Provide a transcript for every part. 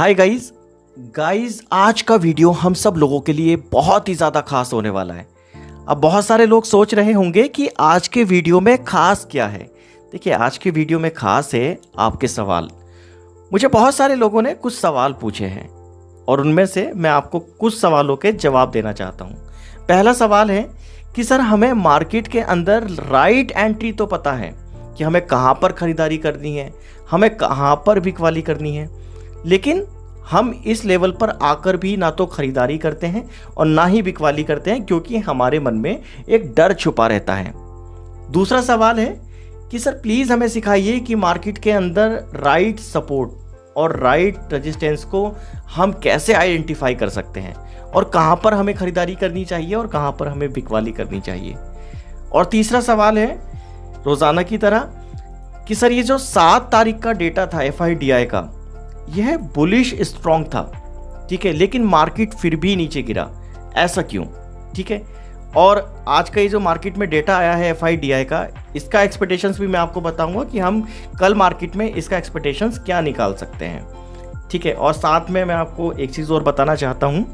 Hi guys आज का video हम सब लोगों के लिए बहुत ही ज़्यादा खास होने वाला है। अब बहुत सारे लोग सोच रहे होंगे कि आज के वीडियो में खास क्या है। देखिए, आज के वीडियो में खास है आपके सवाल। मुझे बहुत सारे लोगों ने कुछ सवाल पूछे हैं और उनमें से मैं आपको कुछ सवालों के जवाब देना चाहता हूँ। पहला सवाल है कि सर, हमें मार्केट के अंदर राइट एंट्री तो पता है कि हमें कहाँ पर ख़रीदारी करनी है, हमें कहाँ पर बिकवाली करनी है, लेकिन हम इस लेवल पर आकर भी ना तो ख़रीदारी करते हैं और ना ही बिकवाली करते हैं, क्योंकि हमारे मन में एक डर छुपा रहता है। दूसरा सवाल है कि सर प्लीज़ हमें सिखाइए कि मार्केट के अंदर राइट सपोर्ट और राइट रेजिस्टेंस को हम कैसे आइडेंटिफाई कर सकते हैं और कहाँ पर हमें ख़रीदारी करनी चाहिए और कहाँ पर हमें बिकवाली करनी चाहिए। और तीसरा सवाल है रोज़ाना की तरह कि सर, ये जो 7 तारीख का डेटा था FIDI का, यह बुलिश स्ट्रॉन्ग था, ठीक है, लेकिन मार्केट फिर भी नीचे गिरा, ऐसा क्यों? ठीक है। और आज का ये जो मार्केट में डेटा आया है FIDI का, इसका एक्सपेक्टेशंस भी मैं आपको बताऊंगा कि हम कल मार्केट में इसका एक्सपेक्टेशंस क्या निकाल सकते हैं, ठीक है। और साथ में मैं आपको एक चीज़ और बताना चाहता हूँ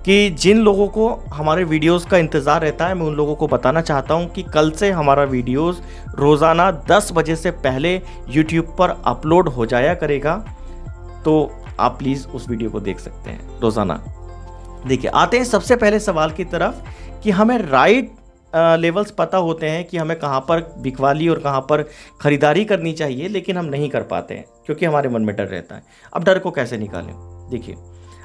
कि जिन लोगों को हमारे वीडियोस का इंतज़ार रहता है, मैं उन लोगों को बताना चाहता हूँ कि कल से हमारा वीडियोस रोज़ाना 10 बजे से पहले यूट्यूब पर अपलोड हो जाया करेगा, तो आप प्लीज़ उस वीडियो को देख सकते हैं रोज़ाना। देखिए, आते हैं सबसे पहले सवाल की तरफ कि हमें राइट लेवल्स पता होते हैं कि हमें कहाँ पर बिकवाली और कहाँ पर ख़रीदारी करनी चाहिए, लेकिन हम नहीं कर पाते हैं क्योंकि हमारे मन में डर रहता है। अब डर को कैसे निकालें? देखिए,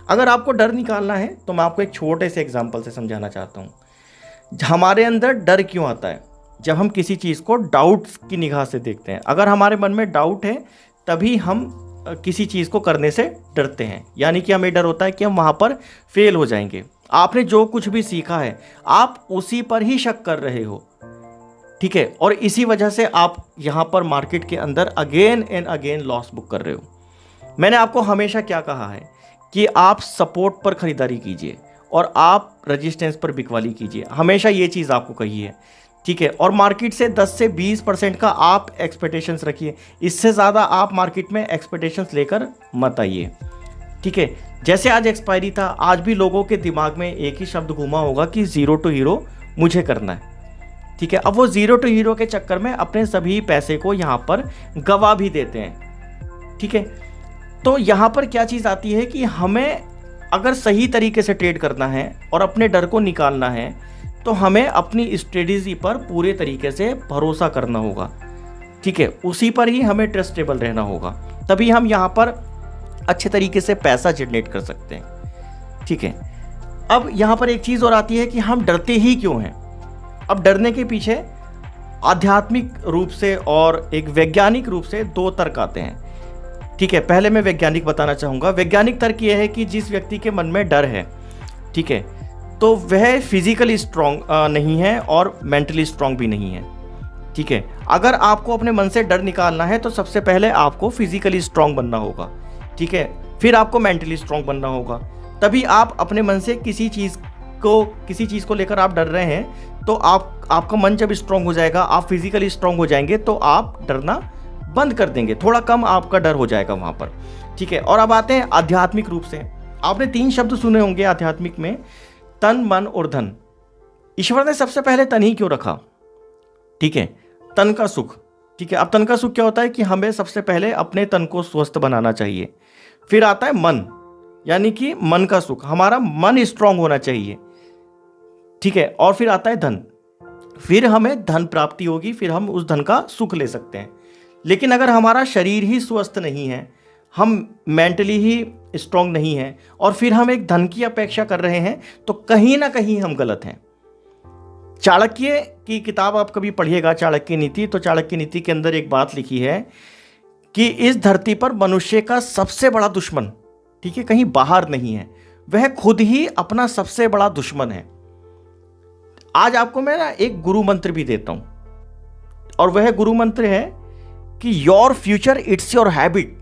अगर आपको डर निकालना है तो मैं आपको एक छोटे से एग्जाम्पल से समझाना चाहता हूँ। हमारे अंदर डर क्यों आता है? जब हम किसी चीज़ को डाउट की निगाह से देखते हैं। अगर हमारे मन में डाउट है तभी हम किसी चीज़ को करने से डरते हैं, यानी कि हमें डर होता है कि हम वहाँ पर फेल हो जाएंगे। आपने जो कुछ भी सीखा है आप उसी पर ही शक कर रहे हो, ठीक है, और इसी वजह से आप यहाँ पर मार्केट के अंदर again and again loss book कर रहे हो। मैंने आपको हमेशा क्या कहा है कि आप सपोर्ट पर ख़रीदारी कीजिए और आप रेजिस्टेंस पर बिकवाली कीजिए, हमेशा ये चीज़ आपको कही है, ठीक है। और मार्केट से 10 से 20% का आप एक्सपेक्टेशंस रखिए, इससे ज़्यादा आप मार्केट में एक्सपेक्टेशंस लेकर मत आइए, ठीक है। जैसे आज एक्सपायरी था, आज भी लोगों के दिमाग में एक ही शब्द घूमा होगा कि 0 to हीरो मुझे करना है, ठीक है। अब वो 0 to हीरो के चक्कर में अपने सभी पैसे को यहाँ पर गवा भी देते हैं, ठीक है। तो यहाँ पर क्या चीज़ आती है कि हमें अगर सही तरीके से ट्रेड करना है और अपने डर को निकालना है तो हमें अपनी स्ट्रेटेजी पर पूरे तरीके से भरोसा करना होगा, ठीक है। उसी पर ही हमें ट्रस्टेबल रहना होगा, तभी हम यहाँ पर अच्छे तरीके से पैसा जनरेट कर सकते हैं, ठीक है। अब यहाँ पर एक चीज़ और आती है कि हम डरते ही क्यों हैं। अब डरने के पीछे आध्यात्मिक रूप से और एक वैज्ञानिक रूप से 2 तर्क आते हैं, ठीक है। पहले मैं वैज्ञानिक बताना चाहूँगा। वैज्ञानिक तर्क यह है कि जिस व्यक्ति के मन में डर है, ठीक है, तो वह फिजिकली स्ट्रॉन्ग नहीं है और मेंटली स्ट्रॉन्ग भी नहीं है, ठीक है। अगर आपको अपने मन से डर निकालना है तो सबसे पहले आपको फिजिकली स्ट्रॉन्ग बनना होगा, ठीक है, फिर आपको मेंटली स्ट्रॉन्ग बनना होगा। तभी आप अपने मन से किसी चीज़ को लेकर आप डर रहे हैं तो आपका मन जब स्ट्रॉन्ग हो जाएगा, आप फिजिकली स्ट्रॉन्ग हो जाएंगे, तो आप डरना बंद कर देंगे, थोड़ा कम आपका डर हो जाएगा वहाँ पर, ठीक है। और अब आते हैं आध्यात्मिक रूप से। आपने 3 शब्द सुने होंगे आध्यात्मिक में, तन, मन और धन। ईश्वर ने सबसे पहले तन ही क्यों रखा? ठीक है, तन का सुख, ठीक है। अब तन का सुख क्या होता है कि हमें सबसे पहले अपने तन को स्वस्थ बनाना चाहिए। फिर आता है मन, यानी कि मन का सुख, हमारा मन स्ट्रांग होना चाहिए, ठीक है। और फिर आता है धन, फिर हमें धन प्राप्ति होगी, फिर हम उस धन का सुख ले सकते हैं। लेकिन अगर हमारा शरीर ही स्वस्थ नहीं है, हम मेंटली ही स्ट्रांग नहीं हैं और फिर हम एक धन की अपेक्षा कर रहे हैं, तो कहीं ना कहीं हम गलत हैं। चाणक्य की किताब आप कभी पढ़िएगा, चाणक्य नीति, तो चाणक्य नीति के अंदर एक बात लिखी है कि इस धरती पर मनुष्य का सबसे बड़ा दुश्मन, ठीक है, कहीं बाहर नहीं है, वह खुद ही अपना सबसे बड़ा दुश्मन है। आज आपको मैं ना एक गुरु मंत्र भी देता हूं, और वह गुरु मंत्र है कि your future it's your habit,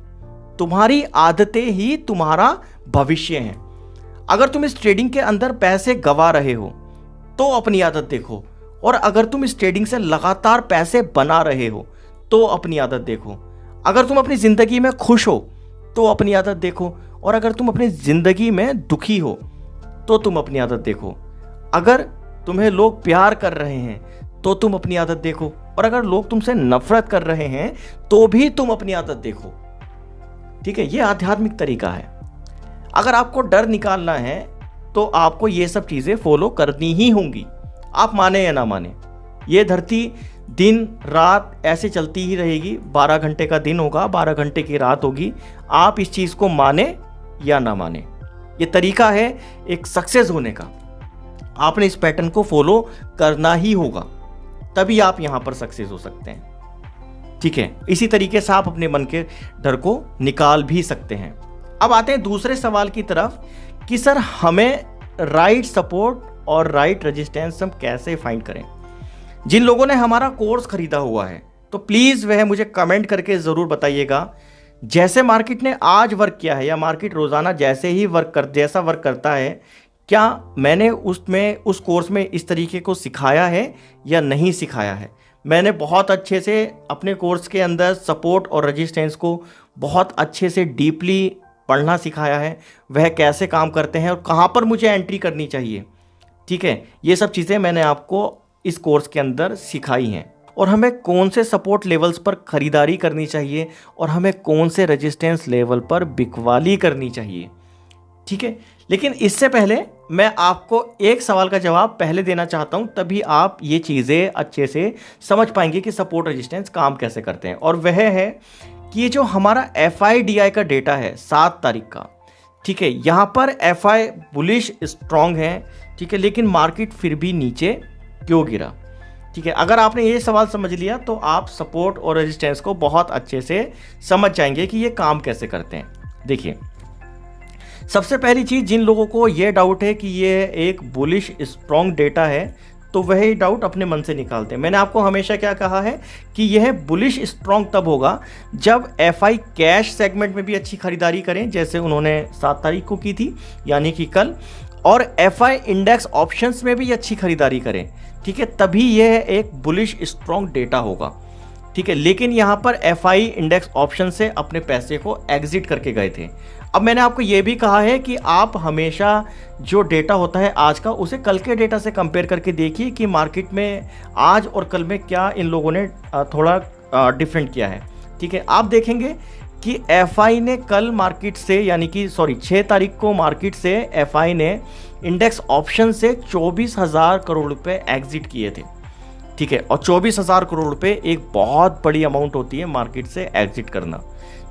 तुम्हारी आदतें ही तुम्हारा भविष्य हैं। अगर तुम इस ट्रेडिंग के अंदर पैसे गवा रहे हो तो अपनी आदत देखो, और अगर तुम इस ट्रेडिंग से लगातार पैसे बना रहे हो तो अपनी आदत देखो। अगर तुम अपनी ज़िंदगी में खुश हो तो अपनी आदत देखो, और अगर तुम अपनी ज़िंदगी में दुखी हो तो तुम अपनी आदत देखो। अगर तुम्हें लोग प्यार कर रहे हैं तो तुम अपनी आदत देखो, और अगर लोग तुमसे नफरत कर रहे हैं तो भी तुम अपनी आदत देखो। ठीक है, ये आध्यात्मिक तरीका है। अगर आपको डर निकालना है तो आपको ये सब चीज़ें फॉलो करनी ही होंगी, आप माने या ना माने। ये धरती दिन रात ऐसे चलती ही रहेगी, 12 घंटे का दिन होगा, 12 घंटे की रात होगी, आप इस चीज़ को माने या ना माने। ये तरीका है एक सक्सेस होने का। आपने इस पैटर्न को फॉलो करना ही होगा, तभी आप यहाँ पर सक्सेस हो सकते हैं। ठीक है, इसी तरीके से आप अपने मन के डर को निकाल भी सकते हैं। अब आते हैं दूसरे सवाल की तरफ कि सर हमें राइट सपोर्ट और राइट रेजिस्टेंस हम कैसे फाइंड करें। जिन लोगों ने हमारा कोर्स खरीदा हुआ है तो प्लीज़ वह मुझे कमेंट करके ज़रूर बताइएगा, जैसे मार्केट ने आज वर्क किया है या मार्केट रोज़ाना जैसा वर्क करता है, क्या मैंने उस कोर्स में इस तरीके को सिखाया है या नहीं सिखाया है। मैंने बहुत अच्छे से अपने कोर्स के अंदर सपोर्ट और रेजिस्टेंस को बहुत अच्छे से डीपली पढ़ना सिखाया है, वह कैसे काम करते हैं और कहाँ पर मुझे एंट्री करनी चाहिए। ठीक है, ये सब चीज़ें मैंने आपको इस कोर्स के अंदर सिखाई हैं, और हमें कौन से सपोर्ट लेवल्स पर ख़रीदारी करनी चाहिए और हमें कौन से रेजिस्टेंस लेवल पर बिकवाली करनी चाहिए। ठीक है, लेकिन इससे पहले मैं आपको एक सवाल का जवाब पहले देना चाहता हूं, तभी आप ये चीज़ें अच्छे से समझ पाएंगे कि सपोर्ट रेजिस्टेंस काम कैसे करते हैं। और वह है कि ये जो हमारा FIDI का डेटा है 7 तारीख का, ठीक है, यहाँ पर FI बुलिश स्ट्रॉन्ग है, ठीक है, लेकिन मार्केट फिर भी नीचे क्यों गिरा। ठीक है, अगर आपने ये सवाल समझ लिया तो आप सपोर्ट और रेजिस्टेंस को बहुत अच्छे से समझ जाएंगे कि ये काम कैसे करते हैं। देखिए, सबसे पहली चीज़, जिन लोगों को ये डाउट है कि ये एक बुलिश स्ट्रॉन्ग डेटा है तो वह ही डाउट अपने मन से निकालते हैं। मैंने आपको हमेशा क्या कहा है कि यह बुलिश स्ट्रॉन्ग तब होगा जब FI कैश सेगमेंट में भी अच्छी खरीदारी करें, जैसे उन्होंने 7 तारीख को की थी यानी कि कल, और FI इंडेक्स ऑप्शंस में भी अच्छी खरीदारी करें। ठीक है, तभी यह एक बुलिश स्ट्रॉन्ग डेटा होगा। ठीक है, लेकिन यहाँ पर FI इंडेक्स ऑप्शन से अपने पैसे को एग्जिट करके गए थे। अब मैंने आपको ये भी कहा है कि आप हमेशा जो डेटा होता है आज का, उसे कल के डेटा से कंपेयर करके देखिए कि मार्केट में आज और कल में क्या इन लोगों ने थोड़ा डिफरेंट किया है। ठीक है, आप देखेंगे कि FI ने कल मार्केट से यानी कि 6 तारीख को मार्केट से FI ने इंडेक्स ऑप्शन से 24,000 करोड़ रुपए एग्जिट किए थे। ठीक है, और 24,000 करोड़ रुपए एक बहुत बड़ी अमाउंट होती है मार्केट से एग्जिट करना।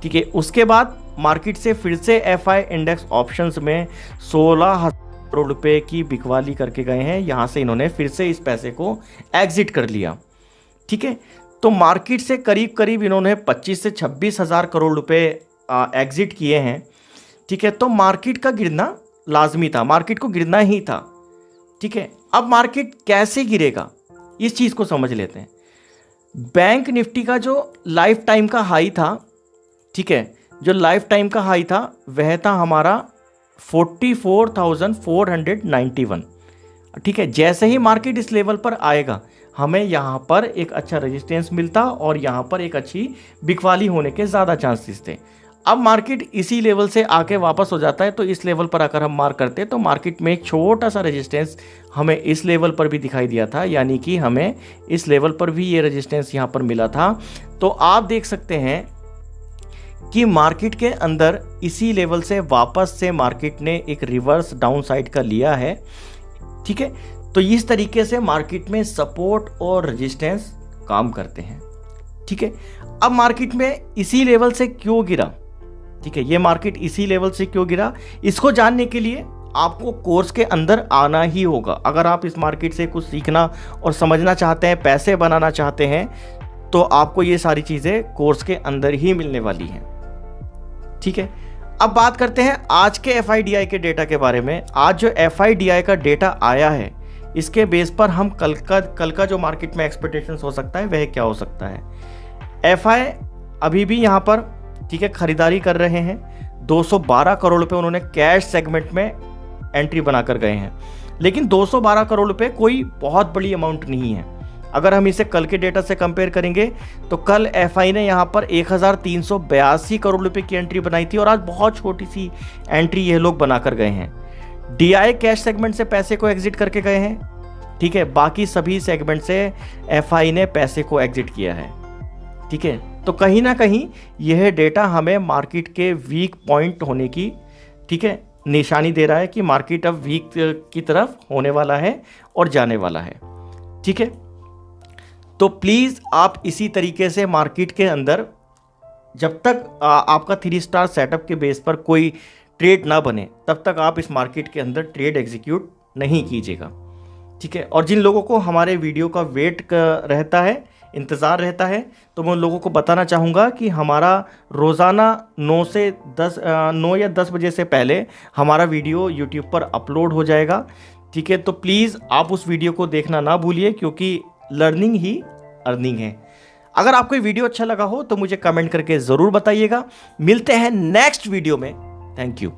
ठीक है, उसके बाद मार्केट से फिर से FI इंडेक्स ऑप्शंस में 16,000 करोड़ रुपए की बिकवाली करके गए हैं। यहाँ से इन्होंने फिर से इस पैसे को एग्जिट कर लिया। ठीक है, तो मार्केट से करीब करीब इन्होंने 25 से 26,000 करोड़ रुपए एग्जिट किए हैं। ठीक है, तो मार्केट का गिरना लाजमी था, मार्केट को गिरना ही था। ठीक है, अब मार्केट कैसे गिरेगा इस चीज़ को समझ लेते हैं। बैंक निफ्टी का जो लाइफ टाइम का हाई था, ठीक है, जो लाइफ टाइम का हाई था वह था हमारा 44,491। ठीक है, जैसे ही मार्केट इस लेवल पर आएगा हमें यहाँ पर एक अच्छा रेजिस्टेंस मिलता और यहाँ पर एक अच्छी बिकवाली होने के ज़्यादा चांसेस थे। अब मार्केट इसी लेवल से आके वापस हो जाता है, तो इस लेवल पर आकर हम मार्क करते हैं तो मार्केट में एक छोटा सा रेजिस्टेंस हमें इस लेवल पर भी दिखाई दिया था, यानी कि हमें इस लेवल पर भी ये रेजिस्टेंस यहाँ पर मिला था। तो आप देख सकते हैं कि मार्केट के अंदर इसी लेवल से वापस से मार्केट ने एक रिवर्स डाउन साइड का लिया है। ठीक है, तो इस तरीके से मार्केट में सपोर्ट और रेजिस्टेंस काम करते हैं। ठीक है, अब मार्केट में इसी लेवल से क्यों गिरा, ठीक है, ये मार्केट इसी लेवल से क्यों गिरा, इसको जानने के लिए आपको कोर्स के अंदर आना ही होगा। अगर आप इस मार्केट से कुछ सीखना और समझना चाहते हैं, पैसे बनाना चाहते हैं, तो आपको ये सारी चीज़ें कोर्स के अंदर ही मिलने वाली हैं। ठीक है, अब बात करते हैं आज के FIDI के डेटा के बारे में। आज जो FIDI का डेटा आया है, इसके बेस पर हम कल का जो मार्केट में एक्सपेक्टेशंस हो सकता है वह क्या हो सकता है। FI अभी भी यहाँ पर, ठीक है, खरीदारी कर रहे हैं। 212 करोड़ रुपए उन्होंने कैश सेगमेंट में एंट्री बनाकर गए हैं, लेकिन 212 करोड़ रुपए कोई बहुत बड़ी अमाउंट नहीं है। अगर हम इसे कल के डेटा से कंपेयर करेंगे तो कल एफआई ने यहाँ पर 1382 करोड़ रुपए की एंट्री बनाई थी और आज बहुत छोटी सी एंट्री ये लोग बनाकर गए हैं। डीआई कैश सेगमेंट से पैसे को एग्जिट करके गए हैं, ठीक है, बाकी सभी सेगमेंट से एफआई ने पैसे को एग्जिट किया है, ठीक है। तो कहीं ना कहीं यह डेटा हमें मार्केट के वीक पॉइंट होने की, ठीक है, निशानी दे रहा है कि मार्केट अब वीक की तरफ होने वाला है और जाने वाला है, ठीक है। तो प्लीज़ आप इसी तरीके से मार्केट के अंदर जब तक आपका 3 स्टार सेटअप के बेस पर कोई ट्रेड ना बने तब तक आप इस मार्केट के अंदर ट्रेड एग्जीक्यूट नहीं कीजिएगा, ठीक है। और जिन लोगों को हमारे वीडियो का वेट रहता है, इंतज़ार रहता है, तो मैं उन लोगों को बताना चाहूँगा कि हमारा रोज़ाना 9 या 10 बजे से पहले हमारा वीडियो यूट्यूब पर अपलोड हो जाएगा, ठीक है। तो प्लीज़ आप उस वीडियो को देखना ना भूलिए, क्योंकि लर्निंग ही अर्निंग है। अगर आपको ये वीडियो अच्छा लगा हो तो मुझे कमेंट करके ज़रूर बताइएगा। मिलते हैं नेक्स्ट वीडियो में। Thank you.